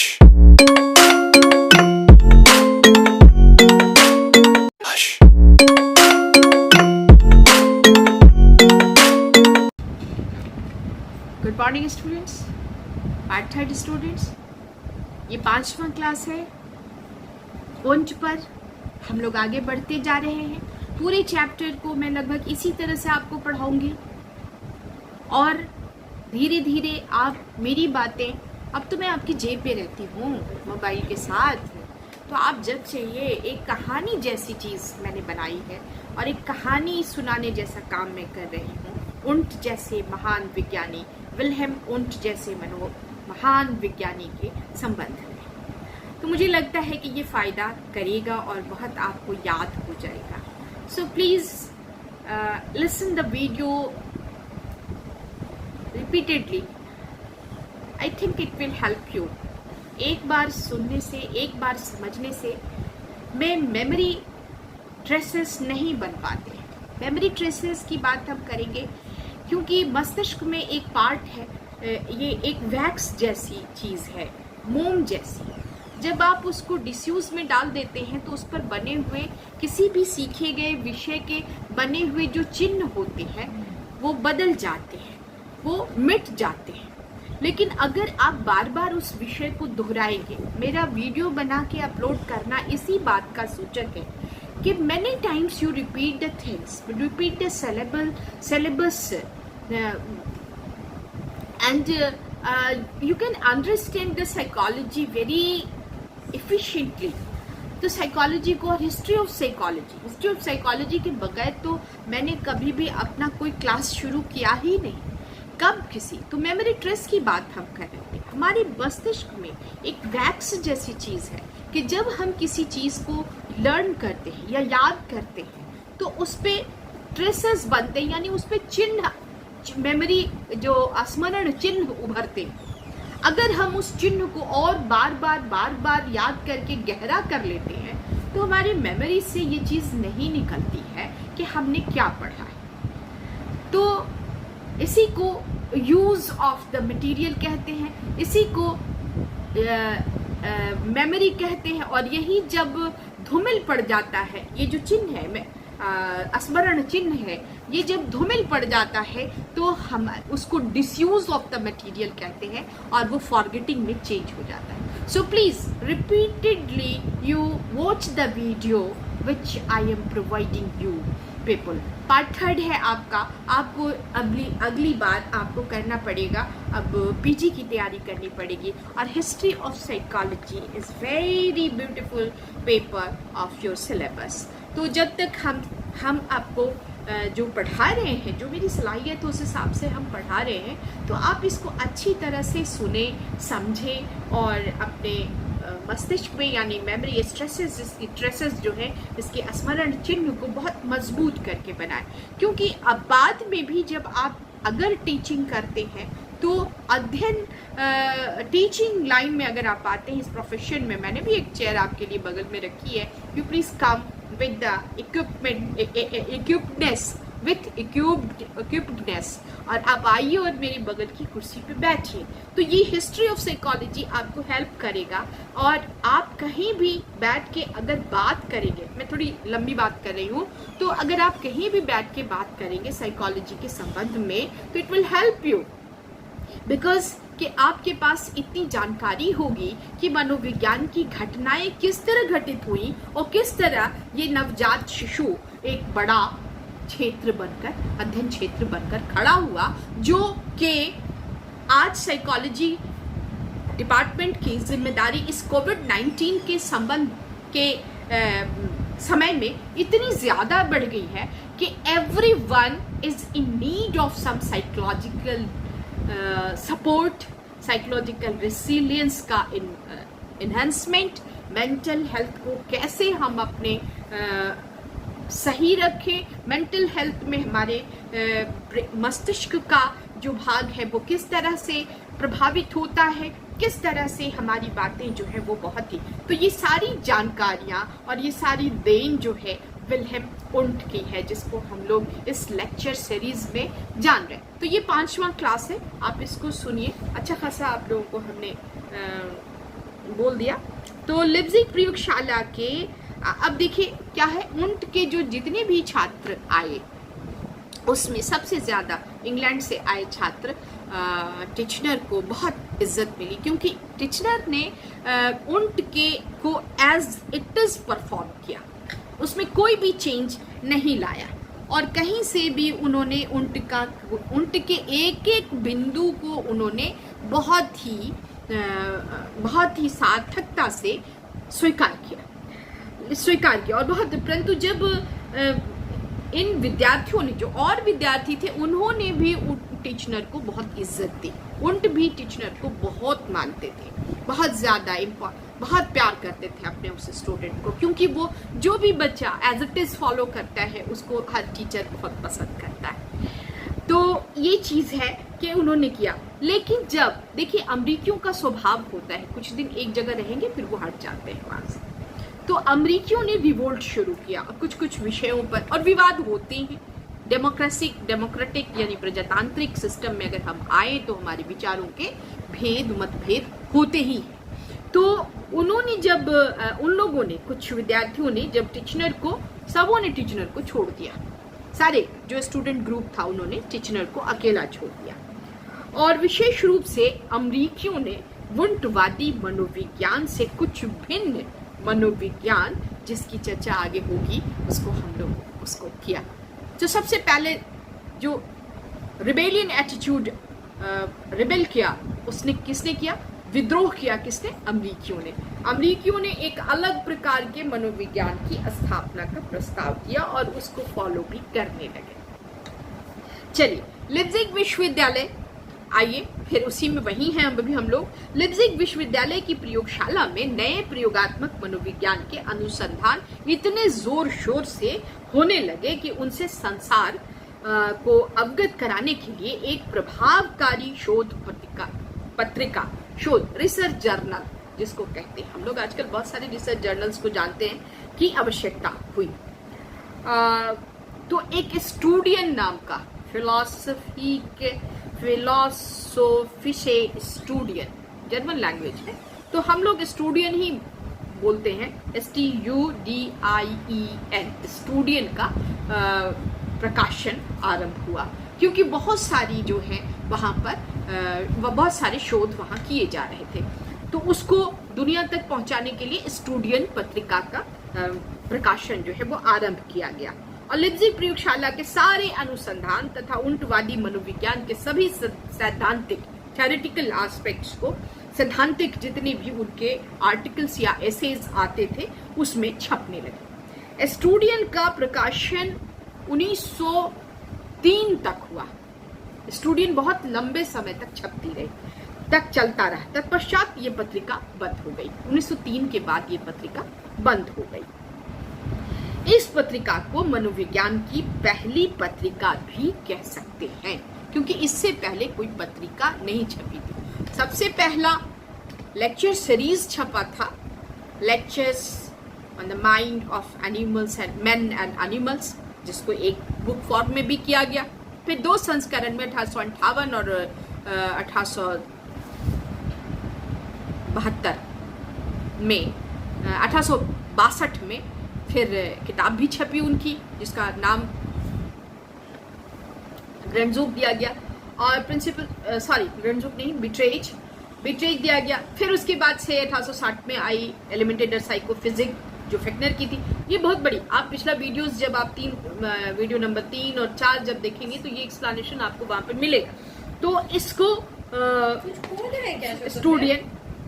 Hush. Hush. Good morning students, part third students. ये 5वां class है। ऊंट पर हम लोग आगे बढ़ते जा रहे हैं। पूरे चैप्टर को मैं लगभग इसी तरह से आपको पढ़ाऊंगी और धीरे धीरे आप मेरी बातें, अब तो मैं आपकी जेब पे रहती हूँ मोबाइल के साथ, तो आप जब चाहिए एक कहानी जैसी चीज़ मैंने बनाई है और एक कहानी सुनाने जैसा काम मैं कर रही हूँ। ऊंट जैसे महान विज्ञानी, विल्हेम ऊंट जैसे महान विज्ञानी के संबंध में, तो मुझे लगता है कि ये फ़ायदा करेगा और बहुत आपको याद हो जाएगा। So please listen the video repeatedly. I think it will help you. एक बार सुनने से, एक बार समझने से में मेमोरी ट्रेसेस नहीं बन पाते। मेमोरी ट्रेसेस की बात हम करेंगे क्योंकि मस्तिष्क में एक पार्ट है, ये एक वैक्स जैसी चीज़ है, मोम जैसी। जब आप उसको डिस्यूज में डाल देते हैं तो उस पर बने हुए किसी भी सीखे गए विषय के बने हुए जो चिन्ह होते हैं वो बदल जाते हैं, वो मिट जाते हैं। लेकिन अगर आप बार बार उस विषय को दोहराएंगे, मेरा वीडियो बना के अपलोड करना इसी बात का सूचक है कि many times you repeat the things, repeat the syllabus and you can understand the psychology very efficiently. तो साइकोलॉजी को और हिस्ट्री ऑफ साइकोलॉजी के बगैर तो मैंने कभी भी अपना कोई क्लास शुरू किया ही नहीं, कब किसी। तो मेमोरी ट्रेस की बात हम कर रहे थे। हमारे मस्तिष्क में एक वैक्स जैसी चीज़ है कि जब हम किसी चीज़ को लर्न करते हैं या याद करते हैं तो उस पर ट्रेसेस बनते हैं, यानी उस पर चिन्ह, मेमोरी जो स्मरण चिन्ह उभरते हैं। अगर हम उस चिन्ह को और बार बार याद करके गहरा कर लेते हैं तो हमारी मेमोरी से ये चीज़ नहीं निकलती है कि हमने क्या पढ़ा है। तो इसी को यूज ऑफ द मटेरियल कहते हैं, इसी को मेमोरी कहते हैं। और यही जब धूमिल पड़ जाता है, ये जो चिन्ह है, स्मरण चिन्ह है, ये जब धूमिल पड़ जाता है तो हम उसको डिसयूज ऑफ द मटेरियल कहते हैं और वो फॉरगेटिंग में चेंज हो जाता है। So please repeatedly you watch the video which I am providing you people. Part third है आपका। आपको अगली बार आपको करना पड़ेगा, अब पीजी की तैयारी करनी पड़ेगी। और history of psychology is very beautiful paper of your syllabus. तो जब तक हम आपको जो पढ़ा रहे हैं, जो मेरी सलाहियत है उस हिसाब से हम पढ़ा रहे हैं, तो आप इसको अच्छी तरह से सुने, समझें और अपने मस्तिष्क में, यानी मेमोरी ट्रेसेस जो है, इसके स्मरण चिन्ह को बहुत मजबूत करके बनाएं। क्योंकि अब बाद में भी जब आप अगर टीचिंग करते हैं तो अध्ययन, टीचिंग लाइन में अगर आप आते हैं, इस प्रोफेशन में, मैंने भी एक चेयर आपके लिए बगल में रखी है, you please come with the इक्विप्डनेस और आप आइए और मेरी बगल की कुर्सी पे बैठिए। तो ये हिस्ट्री ऑफ साइकोलॉजी आपको हेल्प करेगा। और आप कहीं भी बैठ के अगर बात करेंगे, मैं थोड़ी लंबी बात कर रही हूँ, तो अगर आप कहीं भी बैठ के बात करेंगे साइकोलॉजी के संबंध में तो it will help you, because कि आपके पास इतनी जानकारी होगी कि मनोविज्ञान की घटनाएं किस तरह घटित हुई और किस तरह ये नवजात शिशु एक बड़ा क्षेत्र बनकर, अध्ययन क्षेत्र बनकर खड़ा हुआ, जो कि आज साइकोलॉजी डिपार्टमेंट की जिम्मेदारी इस कोविड-19 के संबंध के समय में इतनी ज़्यादा बढ़ गई है कि everyone is in need of some psychological support, psychological resilience का इन्हेंसमेंट, मेंटल हेल्थ को कैसे हम अपने सही रखें, मेंटल हेल्थ में हमारे मस्तिष्क का जो भाग है वो किस तरह से प्रभावित होता है, किस तरह से हमारी बातें जो है वो बहुत ही, तो ये सारी जानकारियाँ और ये सारी देन जो है विल्हेम ऊंट की है, जिसको हम लोग इस लेक्चर सीरीज में जान रहे हैं। तो ये 5वां क्लास है, आप इसको सुनिए। अच्छा खासा आप लोगों को हमने बोल दिया। तो लिप्जिग प्रयोगशाला के अब देखिए क्या है, उन्ट के जो जितने भी छात्र आए उसमें सबसे ज़्यादा इंग्लैंड से आए छात्र टिचनर को बहुत इज्जत मिली, क्योंकि टिचनर ने उन्ट के को एज इट इज़ परफॉर्म किया, उसमें कोई भी चेंज नहीं लाया और कहीं से भी उन्होंने उन्ट के एक एक बिंदु को उन्होंने बहुत ही सार्थकता से स्वीकार किया और बहुत, परंतु जब इन विद्यार्थियों ने, जो और विद्यार्थी थे, उन्होंने भी टिचनर को बहुत इज्जत दी। उन्ट भी टिचनर को बहुत मानते थे, बहुत ज़्यादा बहुत प्यार करते थे अपने उस स्टूडेंट को, क्योंकि वो जो भी बच्चा एज इट इज़ फॉलो करता है उसको हर टीचर बहुत पसंद करता है। तो ये चीज़ है कि उन्होंने किया। लेकिन जब देखिए अमरीकियों का स्वभाव होता है, कुछ दिन एक जगह रहेंगे फिर वो हट जाते हैं वहाँ से, तो अमरीकियों ने रिवोल्ट शुरू किया कुछ विषयों पर, और विवाद होते हैं। डेमोक्रेटिक यानी प्रजातांत्रिक सिस्टम में अगर हम आए तो हमारे विचारों के मतभेद होते ही हैं। तो उन्होंने जब उन लोगों ने, कुछ विद्यार्थियों ने जब सबों ने टिचनर को छोड़ दिया, सारे जो स्टूडेंट ग्रुप था उन्होंने टिचनर को अकेला छोड़ दिया। और विशेष रूप से अमरीकियों ने वुंटवादी मनोविज्ञान से कुछ भिन्न मनोविज्ञान, जिसकी चर्चा आगे होगी, उसको किया। तो सबसे पहले जो रिबेलियन एटीट्यूड रिबेल किया, किसने किया? विद्रोह किया। किसने? अमरीकियों ने एक अलग प्रकार के मनोविज्ञान की स्थापना का प्रस्ताव किया और उसको फॉलो भी करने लगे। चलिए, लिप्जिग विश्वविद्यालय, आइए फिर उसी में वही हैं अभी हम लोग। लिप्जिग विश्वविद्यालय की प्रयोगशाला में नए प्रयोगात्मक मनोविज्ञान के अनुसंधान इतने जोर शोर से होने लगे कि उनसे संसार को अवगत कराने के लिए एक प्रभावकारी शोध पत्रिका रिसर्च जर्नल, जिसको कहते हैं हम लोग आजकल बहुत सारे रिसर्च जर्नल्स को जानते हैं, की आवश्यकता हुई। तो एक स्टूडियन नाम का फिलोसोफिशे स्टूडियन, जर्मन लैंग्वेज में, तो हम लोग स्टूडियन ही बोलते हैं, STUDIEN, स्टूडियन का प्रकाशन आरंभ हुआ, क्योंकि बहुत सारी जो है वहाँ पर बहुत सारे शोध वहाँ किए जा रहे थे। तो उसको दुनिया तक पहुँचाने के लिए स्टूडियन पत्रिका का प्रकाशन जो है वो आरंभ किया गया। और लिप्जिग प्रयोगशाला के सारे अनुसंधान तथा उन्टवादी मनोविज्ञान के सभी सैद्धांतिक थ्योरेटिकल एस्पेक्ट्स को, सैद्धांतिक जितने भी उनके आर्टिकल्स या एसेज आते थे उसमें छपने लगे। स्टूडियन का प्रकाशन 1903 तक हुआ। स्टूडियन बहुत लंबे समय तक चलता रहा। तत्पश्चात ये पत्रिका बंद हो गई। 1903 के बाद ये पत्रिका बंद हो गई। इस पत्रिका को मनोविज्ञान की पहली पत्रिका भी कह सकते हैं, क्योंकि इससे पहले कोई पत्रिका नहीं छपी थी। सबसे पहला लेक्चर सीरीज छपा था, lectures on the mind of animals and main and animals, जिसको एक बुक फॉर्म में भी किया गया। फिर 2 संस्करण में 1858 और 1862 में फिर किताब भी छपी उनकी, जिसका नाम ग्रेंजुक दिया गया, और ग्रेंजुक नहीं, बिट्रेज दिया गया। फिर उसके बाद से 1860 में आई एलिमेंटेड साइकोफिजिक्स, जो फेक्नर की थी। ये बहुत बड़ी, आप पिछला वीडियोस जब आप वीडियो नंबर 3 और 4 जब देखेंगे तो ये एक्सप्लेनेशन आपको वहां पर मिलेगा। तो इसको स्टूडियन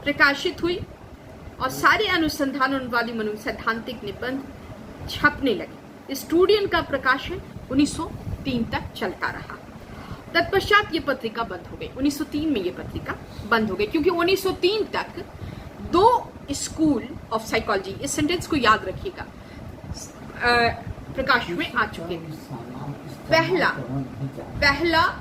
प्रकाशित हुई और सारे अनुसंधान उन्टवादी सैद्धांतिक निबंध छपने लगे। स्टूडियन का प्रकाशन 1903 तक चलता रहा। तत्पश्चात ये पत्रिका बंद हो गई। 1903 में ये पत्रिका बंद हो गई, क्योंकि 1903 तक 2 स्कूल ऑफ साइकोलॉजी, इस सेंटेंस को याद रखिएगा, प्रकाश में आ चुके थे। पहला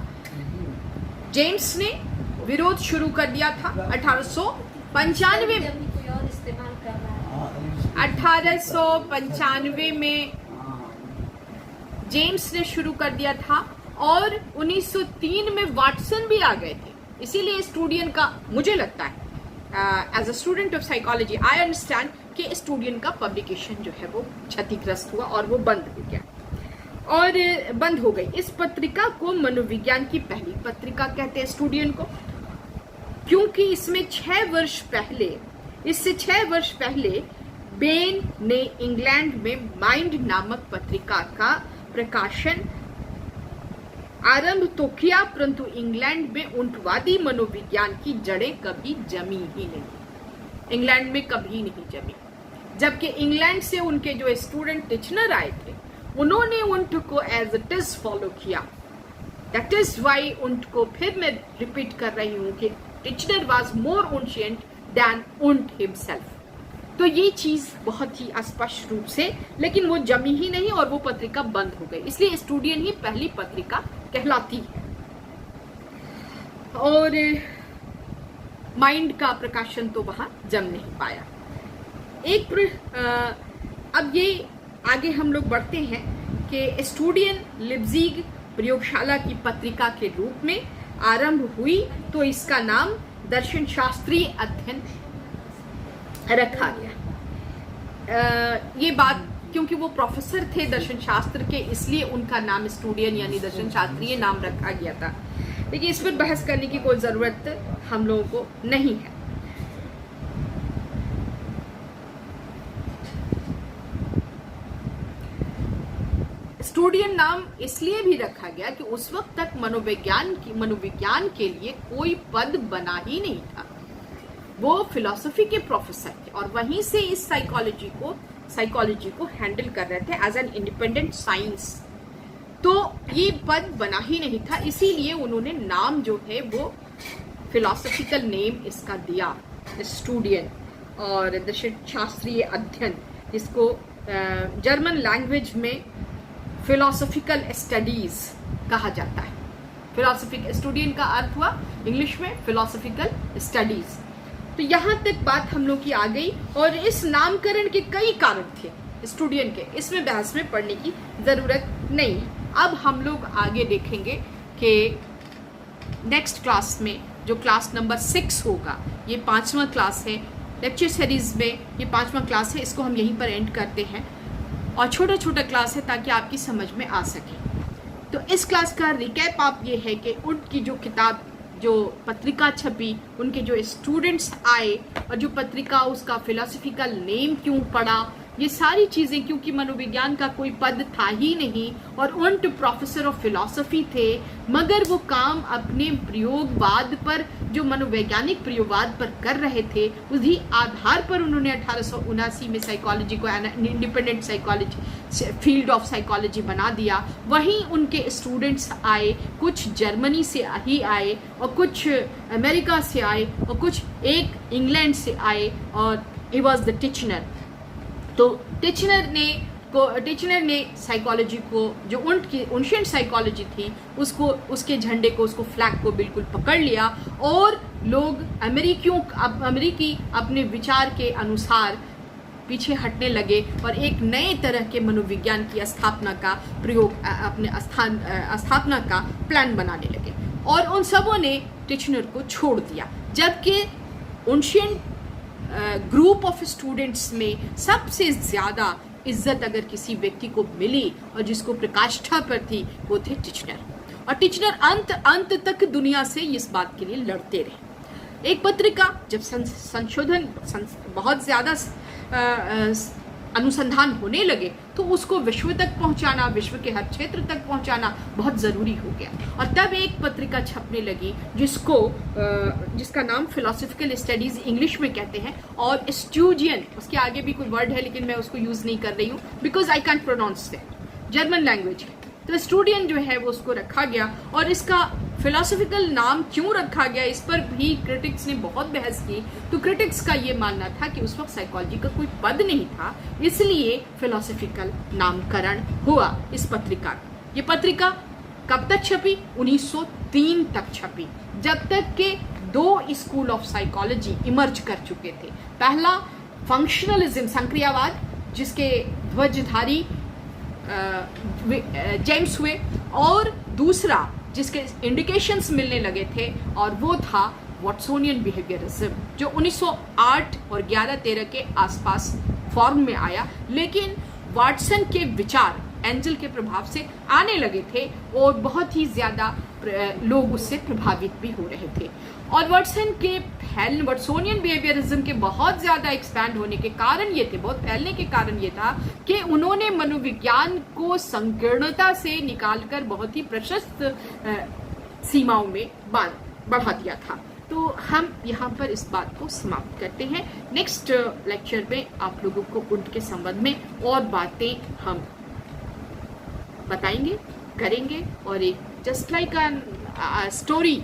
जेम्स ने विरोध शुरू कर दिया था 1895 में जेम्स ने शुरू कर दिया था, और 1903 में वाटसन भी आ गए थे। इसीलिए स्टूडियन का, मुझे लगता है as a student of psychology I understand कि स्टूडियन का पब्लिकेशन जो है वो क्षतिग्रस्त हुआ और वो बंद हो गया और बंद हो गई। इस पत्रिका को मनोविज्ञान की पहली पत्रिका कहते हैं स्टूडियन को, क्योंकि इसमें 6 वर्ष पहले बेन ने इंग्लैंड में माइंड नामक पत्रिका का प्रकाशन आरंभ तो किया, परंतु इंग्लैंड में ऊंटवादी मनोविज्ञान की जड़ें कभी जमी ही नहीं, इंग्लैंड में कभी नहीं जमी। जबकि इंग्लैंड से उनके जो स्टूडेंट टिचनर आए थे उन्होंने ऊंट को एज इट इज फॉलो किया। दैट इज वाई ऊंट को फिर मैं रिपीट कर रही हूं कि Titchener was more ancient than Wundt himself. तो ये चीज बहुत ही स्पष्ट रूप से, लेकिन वो जमी ही नहीं और वो पत्रिका बंद हो गई, इसलिए स्टूडियन ही पहली पत्रिका कहलाती है। और माइंड का प्रकाशन तो वहां जम नहीं पाया। अब ये आगे हम लोग बढ़ते हैं कि स्टूडियन लिप्जिग प्रयोगशाला की पत्रिका के रूप में आरंभ हुई, तो इसका नाम दर्शन शास्त्रीय अध्ययन रखा गया। ये बात क्योंकि वो प्रोफेसर थे दर्शन शास्त्र के, इसलिए उनका नाम स्टूडियन यानी दर्शन शास्त्रीय नाम रखा गया था। लेकिन इस पर बहस करने की कोई जरूरत हम लोगों को नहीं है। स्टूडियन नाम इसलिए भी रखा गया कि उस वक्त तक मनोविज्ञान के लिए कोई पद बना ही नहीं था। वो फिलॉसफी के प्रोफेसर थे और वहीं से इस साइकोलॉजी को हैंडल कर रहे थे एज एन इंडिपेंडेंट साइंस। तो ये पद बना ही नहीं था, इसीलिए उन्होंने नाम जो है वो फिलॉसफिकल नेम इसका दिया स्टूडियन और दर्शन शास्त्रीय अध्ययन, जिसको जर्मन लैंग्वेज में फिलोसॉफिकल स्टडीज कहा जाता है। फिलोसफिकल स्टूडियन का अर्थ हुआ इंग्लिश में फिलोसफिकल स्टडीज। तो यहां तक बात हम लोग की आ गई और इस नामकरण के कई कारण थे स्टूडियन के, इसमें बहस में पढ़ने की जरूरत नहीं है। अब हम लोग आगे देखेंगे कि नेक्स्ट क्लास में जो क्लास नंबर 6 होगा, ये 5वां क्लास है लेक्चर सीरीज में, ये 5वां क्लास है, इसको हम यहीं पर एंड करते हैं और छोटा छोटा क्लास है ताकि आपकी समझ में आ सके। तो इस क्लास का रिकैप आप ये है कि उनकी जो किताब, जो पत्रिका छपी, उनके जो स्टूडेंट्स आए और जो पत्रिका उसका फिलोसफिकल नेम क्यों पड़ा, ये सारी चीजें, क्योंकि मनोविज्ञान का कोई पद था ही नहीं और उन्ट प्रोफेसर ऑफ फिलोसफी थे, मगर वो काम अपने प्रयोगवाद पर, जो मनोवैज्ञानिक प्रयोगवाद पर कर रहे थे, उसी आधार पर उन्होंने 1879 में साइकोलॉजी को independent psychology field of psychology बना दिया। वहीं उनके स्टूडेंट्स आए, कुछ जर्मनी से ही आए और कुछ अमेरिका से आए और कुछ एक इंग्लैंड से आए और ही वॉज द टिचनर। तो टिचनर ने साइकोलॉजी को, जो उनशियंट साइकोलॉजी थी, उसको, उसके झंडे को, उसको फ्लैग को बिल्कुल पकड़ लिया और लोग अमेरिकी अपने विचार के अनुसार पीछे हटने लगे और एक नए तरह के मनोविज्ञान की स्थापना का प्लान बनाने लगे और उन सबों ने टिचनर को छोड़ दिया। जबकि उनशियंट ग्रुप ऑफ स्टूडेंट्स में सबसे ज्यादा इज्जत अगर किसी व्यक्ति को मिली और जिसको प्रकाष्ठा पर थी, वो थे टिचनर। और टिचनर अंत तक दुनिया से इस बात के लिए लड़ते रहे। एक पत्रिका जब संशोधन बहुत ज्यादा अनुसंधान होने लगे तो उसको विश्व तक पहुंचाना, विश्व के हर क्षेत्र तक पहुंचाना बहुत जरूरी हो गया। और तब एक पत्रिका छपने लगी जिसका नाम फिलोसफिकल स्टडीज इंग्लिश में कहते हैं और स्टूडियन, उसके आगे भी कोई वर्ड है लेकिन मैं उसको यूज नहीं कर रही हूँ because I can't pronounce that, German language है। तो स्टूडियन जो है वो उसको रखा गया और इसका फिलोसफिकल नाम क्यों रखा गया, इस पर भी क्रिटिक्स ने बहुत बहस की। तो क्रिटिक्स का ये मानना था कि उस वक्त साइकोलॉजी का कोई पद नहीं था, इसलिए फिलोसफिकल नामकरण हुआ इस पत्रिका का। ये पत्रिका कब तक छपी? 1903 तक छपी, जब तक के 2 स्कूल ऑफ साइकोलॉजी इमर्ज कर चुके थे। पहला फंक्शनलिज्म, संक्रियावाद, जिसके ध्वजधारी जेम्स हुए, और दूसरा जिसके इंडिकेशंस मिलने लगे थे और वो था वाटसोनियन बिहेवियरिज्म, जो 1908 और 11-13 के आसपास फॉर्म में आया, लेकिन वाटसन के विचार एंजल के प्रभाव से आने लगे थे और बहुत ही ज़्यादा लोग उससे प्रभावित भी हो रहे थे। और वाटसोनियन बिहेवियरिज्म के बहुत ज़्यादा एक्सपैंड होने के कारण ये थे, बहुत फैलने के कारण ये था कि उन्होंने मनोविज्ञान को संकीर्णता से निकालकर बहुत ही प्रशस्त सीमाओं में बढ़ा दिया था। तो हम यहाँ पर इस बात को समाप्त करते हैं। नेक्स्ट लेक्चर में आप लोगों को उनके संबंध में और बातें हम बताएंगे, करेंगे, और एक जस्ट लाइक स्टोरी,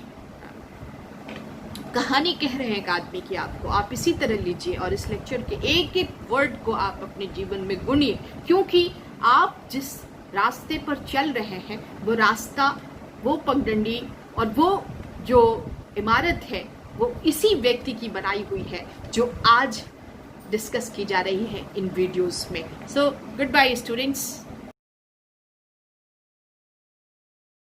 कहानी कह रहे हैं एक आदमी की, आपको आप इसी तरह लीजिए और इस लेक्चर के एक एक वर्ड को आप अपने जीवन में गुनिए, क्योंकि आप जिस रास्ते पर चल रहे हैं वो रास्ता, वो पगडंडी और वो जो इमारत है वो इसी व्यक्ति की बनाई हुई है जो आज डिस्कस की जा रही है इन वीडियोस में। So good bye students.